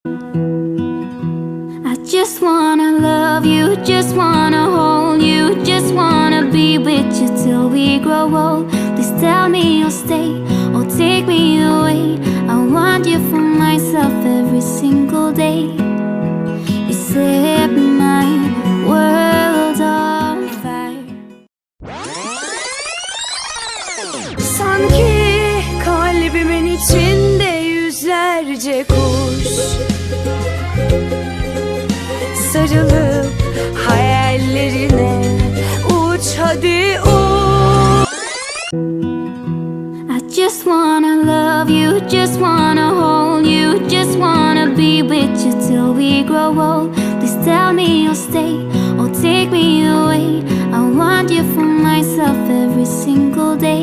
I just wanna love you, just wanna hold you, just wanna be with you till we grow old. Please tell me you'll stay or take me away. I want you for myself every single day. You set my world on fire. Sanki kalbimin içinde yüzlerce kuş sarılıp hayallerine uç hadi uç. I just wanna love you, just wanna hold you, just wanna be with you till we grow old. Please tell me you'll stay or take me away. I want you for myself every single day.